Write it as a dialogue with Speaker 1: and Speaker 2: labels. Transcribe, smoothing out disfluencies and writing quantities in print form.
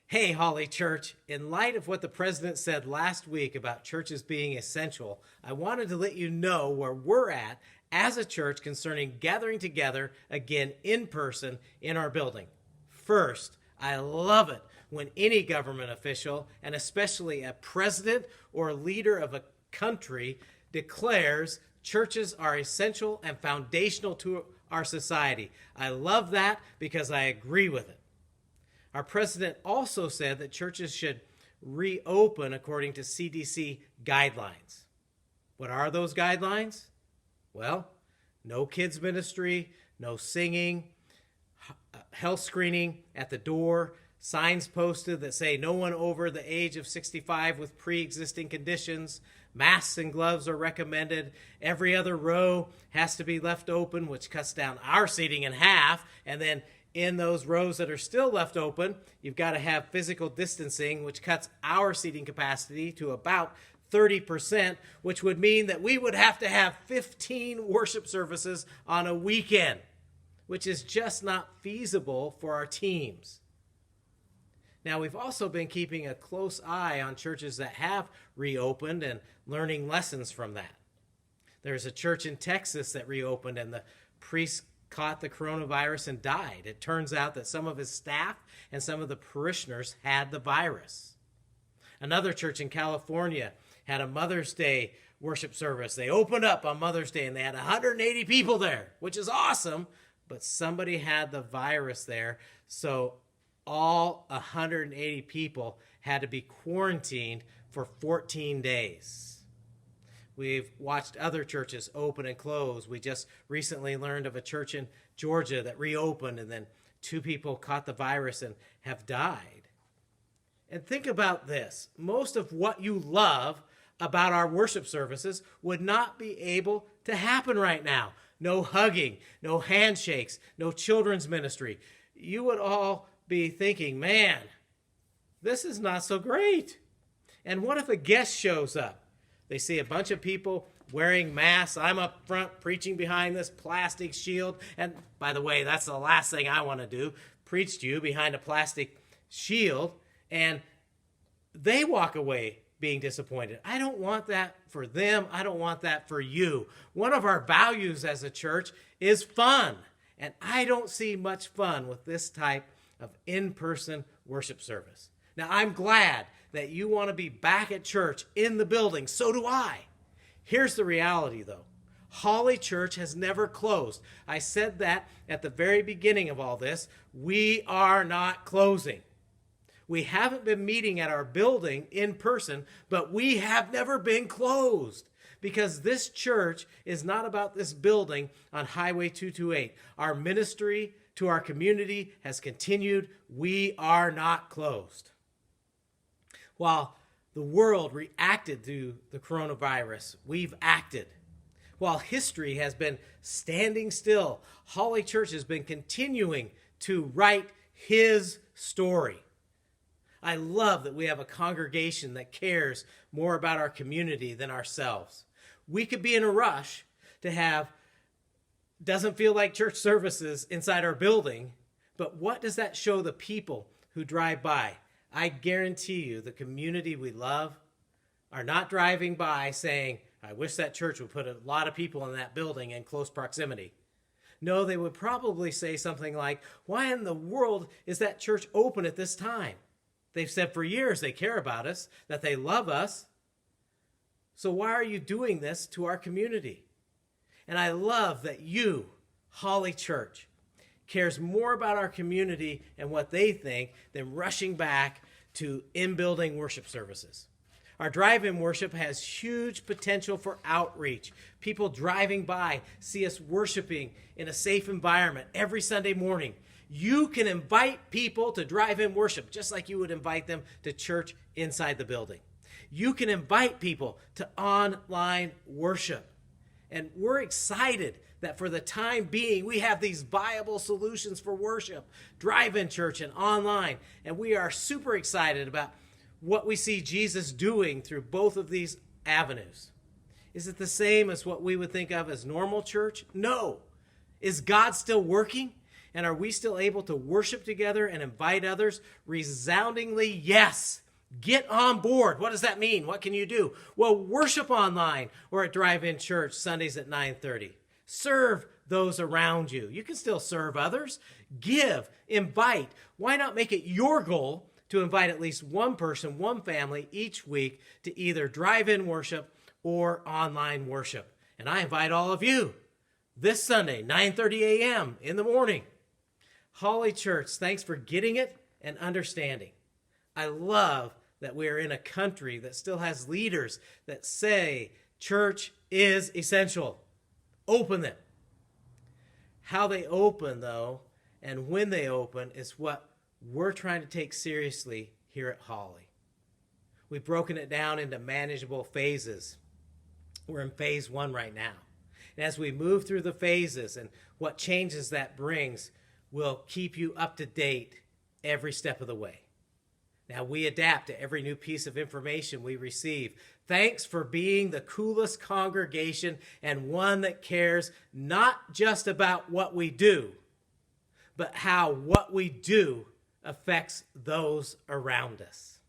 Speaker 1: Hey, Holly Church, in light of what the president said last week about churches being essential, I wanted to let you know where we're at as a church concerning gathering together again in person in our building. First, I love it when any government official, and especially a president or leader of a country, declares churches are essential and foundational to our society. I love that because I agree with it. Our president also said that churches should reopen according to CDC guidelines. What are those guidelines? Well, no kids ministry, no singing, health screening at the door, signs posted that say no one over the age of 65 with pre-existing conditions, masks and gloves are recommended, every other row has to be left open, which cuts down our seating in half, and then in those rows that are still left open, you've got to have physical distancing, which cuts our seating capacity to about 30%, which would mean that we would have to have 15 worship services on a weekend, which is just not feasible for our teams. Now, we've also been keeping a close eye on churches that have reopened and learning lessons from that. There's a church in Texas that reopened, and the priest caught the coronavirus and died. It turns out that some of his staff and some of the parishioners had the virus. Another church in California had a Mother's Day worship service. They opened up on Mother's Day and they had 180 people there, which is awesome, but somebody had the virus there, so all 180 people had to be quarantined for 14 days. We've watched other churches open and close. We just recently learned of a church in Georgia that reopened, and then 2 people caught the virus and have died. And think about this. Most of what you love about our worship services would not be able to happen right now. No hugging, no handshakes, no children's ministry. You would all be thinking, man, this is not so great. And what if a guest shows up? They see a bunch of people wearing masks. I'm up front preaching behind this plastic shield. And by the way, that's the last thing I want to do, preach to you behind a plastic shield. And they walk away being disappointed. I don't want that for them. I don't want that for you. One of our values as a church is fun. And I don't see much fun with this type of in-person worship service. Now, I'm glad that you want to be back at church in the building. So do I. Here's the reality, though. Holly Church has never closed. I said that at the very beginning of all this. We are not closing. We haven't been meeting at our building in person, but we have never been closed, because this church is not about this building on Highway 228. Our ministry to our community has continued. We are not closed. While the world reacted to the coronavirus, we've acted. While history has been standing still, Holly Church has been continuing to write his story. I love that we have a congregation that cares more about our community than ourselves. We could be in a rush to have doesn't feel like church services inside our building, but what does that show the people who drive by? I guarantee you the community we love are not driving by saying, I wish that church would put a lot of people in that building in close proximity. No, they would probably say something like, why in the world is that church open at this time? They've said for years they care about us, that they love us. So why are you doing this to our community? And I love that you, Holly Church, cares more about our community and what they think than rushing back to in-building worship services. Our drive-in worship has huge potential for outreach. People driving by see us worshiping in a safe environment every Sunday morning. You can invite people to drive-in worship just like you would invite them to church inside the building. You can invite people to online worship. And we're excited that for the time being, we have these viable solutions for worship, drive-in church and online. And we are super excited about what we see Jesus doing through both of these avenues. Is it the same as what we would think of as normal church? No. Is God still working? And are we still able to worship together and invite others? Resoundingly, yes. Get on board. What does that mean? What can you do? Well, worship online or at Drive-In Church Sundays at 9:30. Serve those around you. You can still serve others. Give, invite. Why not make it your goal to invite at least one person, one family each week to either drive-in worship or online worship? And I invite all of you this Sunday, 9:30 a.m. in the morning. Holly Church, thanks for getting it and understanding. I love that we are in a country that still has leaders that say church is essential. Open them. How they open, though, and when they open is what we're trying to take seriously here at Holly. We've broken it down into manageable phases. We're in phase 1 right now. And as we move through the phases and what changes that brings, we'll keep you up to date every step of the way. Now, we adapt to every new piece of information we receive. Thanks for being the coolest congregation and one that cares not just about what we do, but how what we do affects those around us.